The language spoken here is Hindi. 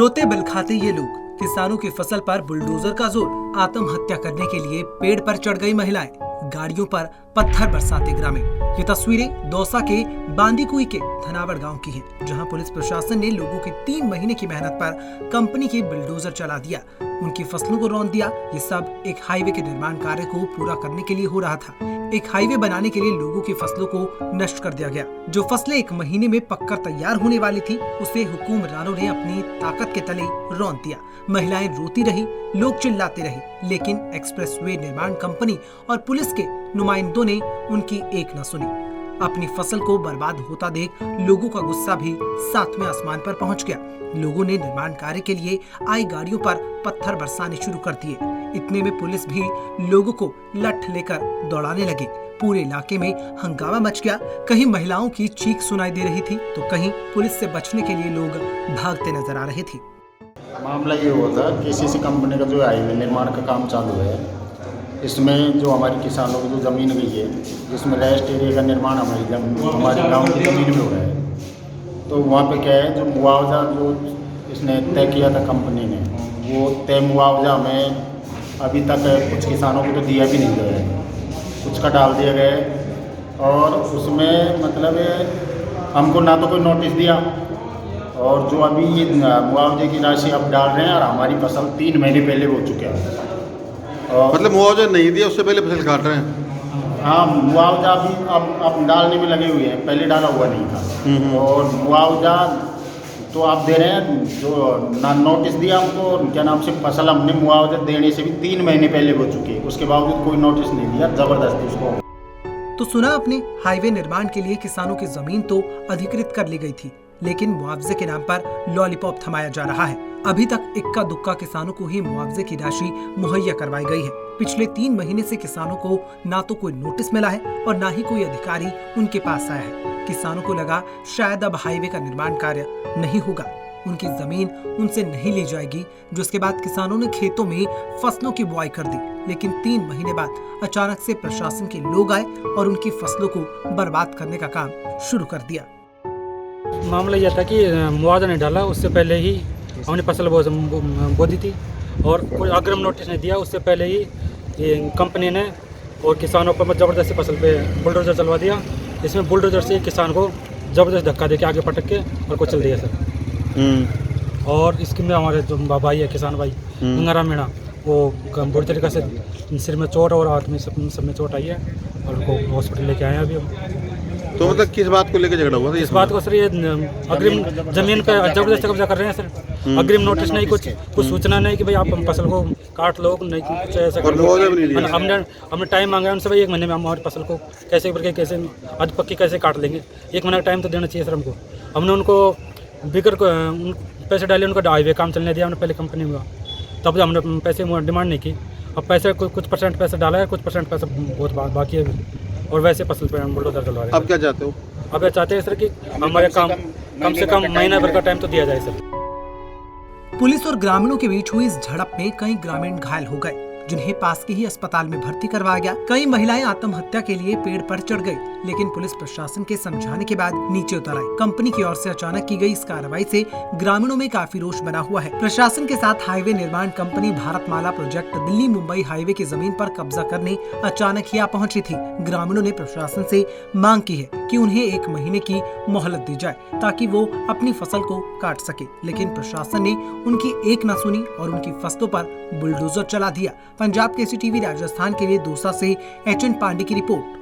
रोते बिल खाते ये लोग, किसानों की फसल पर बुलडोजर का जोर, आत्महत्या करने के लिए पेड़ पर चढ़ गई महिलाएं, गाड़ियों पर पत्थर बरसाते ग्रामीण। ये तस्वीरें दौसा के बांदीकुई के धनावड़ गांव की हैं, जहां पुलिस प्रशासन ने लोगों की 3 महीने की मेहनत पर कंपनी के बुलडोजर चला दिया, उनकी फसलों को रौंद दिया। ये सब एक हाईवे के निर्माण कार्य को पूरा करने के लिए हो रहा था। एक हाईवे बनाने के लिए लोगों की फसलों को नष्ट कर दिया गया। जो फसलें 1 महीने में पककर तैयार होने वाली थी, उसे हुकूमरानों ने अपनी ताकत के तले रौंद दिया। महिलाएं रोती रही, लोग चिल्लाते रहे, लेकिन एक्सप्रेसवे निर्माण कंपनी और पुलिस के नुमाइंदों ने उनकी एक न सुनी। अपनी फसल को बर्बाद होता देख लोगों का गुस्सा भी 7वें आसमान पर पहुंच गया। लोगों ने निर्माण कार्य के लिए आई गाड़ियों पर पत्थर बरसाने शुरू कर दिए। इतने में पुलिस भी लोगों को लठ लेकर दौड़ाने लगे। पूरे इलाके में हंगामा मच गया। कहीं महिलाओं की चीख सुनाई दे रही थी, तो कहीं पुलिस से बचने के लिए लोग भागते नजर आ रहे थे। मामला ये हुआ था कि केसीसी कंपनी का जो हाईवे निर्माण का काम चालू है, इसमें जो हमारे किसानों की जो ज़मीन गई है, जिसमें रेस्ट एरिया का निर्माण हमारे गांव की ज़मीन में हो रहा है, तो वहाँ पे क्या है, जो मुआवजा जो इसने तय किया था कंपनी ने, वो तय मुआवजा हमें अभी तक कुछ किसानों को तो दिया भी नहीं गया है, कुछ का डाल दिया गया है। और उसमें मतलब हमको ना तो कोई नोटिस दिया, और जो अभी ये मुआवजे की राशि अब डाल रहे हैं, और हमारी फसल 3 महीने पहले हो चुके हैं। मतलब मुआवजा नहीं दिया, उससे पहले फसल काट रहे हैं। हाँ, मुआवजा भी अब डालने में लगे हुए हैं, पहले डाला हुआ नहीं था। और मुआवजा तो आप दे रहे हैं, जो ना नोटिस दिया हमको, क्या नाम से फसल हमने मुआवजा देने से भी 3 महीने पहले हो चुकी है, उसके बावजूद कोई नोटिस नहीं दिया, जबरदस्ती उसको। तो सुना आपने, हाईवे निर्माण के लिए किसानों की जमीन तो अधिकृत कर ली गई थी, लेकिन मुआवजे के नाम पर लॉलीपॉप थमाया जा रहा है। अभी तक इक्का दुक्का किसानों को ही मुआवजे की राशि मुहैया करवाई गई है। पिछले 3 महीने से किसानों को ना तो कोई नोटिस मिला है और ना ही कोई अधिकारी उनके पास आया है। किसानों को लगा शायद अब हाईवे का निर्माण कार्य नहीं होगा, उनकी जमीन उनसे नहीं ली जाएगी, जिसके बाद किसानों ने खेतों में फसलों की बुआई कर दी। लेकिन 3 महीने बाद अचानक से प्रशासन के लोग आए और उनकी फसलों को बर्बाद करने का काम शुरू कर दिया। मामला यह था कि मुआवजा नहीं डाला, उससे पहले ही हमने फसल बो दी थी, और कोई अग्रिम नोटिस नहीं दिया। उससे पहले ही ये कंपनी ने और किसानों पर ज़बरदस्ती फसल पे बुलडोजर चलवा दिया। इसमें बुलडोजर से किसान को ज़बरदस्त धक्का देके आगे पटक के और को चल दिया सर। और इसके में हमारे जो भाई है, किसान भाई गंगाराम मीणा, वो बुरी तरीके से सिर में चोट और हाथ में सब में चोट आई है, और उनको हॉस्पिटल लेके आए हैं अभी हम। तो मतलब किस बात को लेकर झगड़ा हुआ था? इस बात को सर, ये अग्रिम जमीन पे जबरदस्त कब्जा कर रहे हैं सर। अग्रिम नोटिस नहीं, कुछ सूचना नहीं कि भाई आप फसल को काट लो, नहीं कुछ ऐसा कर लो। हमने टाइम मांगा उनसे, भाई 1 महीने में हम हमारी फसल को कैसे करके कैसे अध पक्की कैसे काट लेंगे, 1 महीने का टाइम तो देना चाहिए सर हमको। हमने उनको बिकर पैसे डाले, उनको हाईवे काम चलने दिया हमने पहले कंपनी में, तब हमने पैसे डिमांड नहीं की। अब पैसे कुछ परसेंट पैसा डाला है, कुछ परसेंट पैसा बहुत बाकी है, और वैसे फसल पर हम बुलडोजर चलवा रहे हैं। अब क्या चाहते हो? अब ये चाहते हैं सर कि हमारे कम से कम महीना भर का टाइम तो दिया जाए सर। पुलिस और ग्रामीणों के बीच हुई इस झड़प में कई ग्रामीण घायल हो गए, जिन्हें पास के ही अस्पताल में भर्ती करवाया गया। कई महिलाएं आत्महत्या के लिए पेड़ पर चढ़ गई, लेकिन पुलिस प्रशासन के समझाने के बाद नीचे उतर आई। कंपनी की ओर से अचानक की गई इस कार्रवाई से ग्रामीणों में काफी रोष बना हुआ है। प्रशासन के साथ हाईवे निर्माण company Bharatmala project Delhi Mumbai highway की जमीन पर कब्जा करने अचानक ही आ पहुंची थी। ग्रामीणों ने प्रशासन से मांग की है कि उन्हें 1 महीने की मोहलत दी जाए, ताकि वो अपनी फसल को काट सके, लेकिन प्रशासन ने उनकी एक न सुनी और उनकी फसलों पर बुलडोजर चला दिया। पंजाब केसी टीवी राजस्थान के लिए दौसा से एच.एन. पांडे की रिपोर्ट।